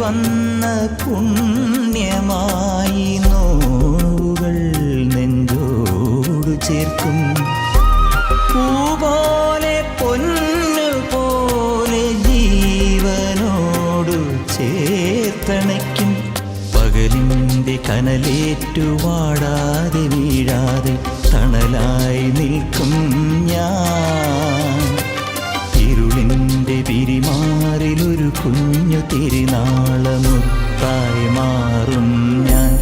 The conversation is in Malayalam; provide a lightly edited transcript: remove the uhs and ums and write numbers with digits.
വന്ന പുണ്യമായി നോവുകൾ നെഞ്ചോടു ചേർക്കും. പൂപോലെ പൊന്നുപോലെ ജീവനോടു ചേർത്തണയ്ക്കും. പകലിൻ്റെ കനലേറ്റു വാടാതെ വീഴാതെ തണലായി നിൽക്കും ഞാൻ. ഇരുളിൻ്റെ പിരിമാറിലൊരു കുഞ്ഞു തിരുനാളമുത്തായി മാറും ഞാൻ.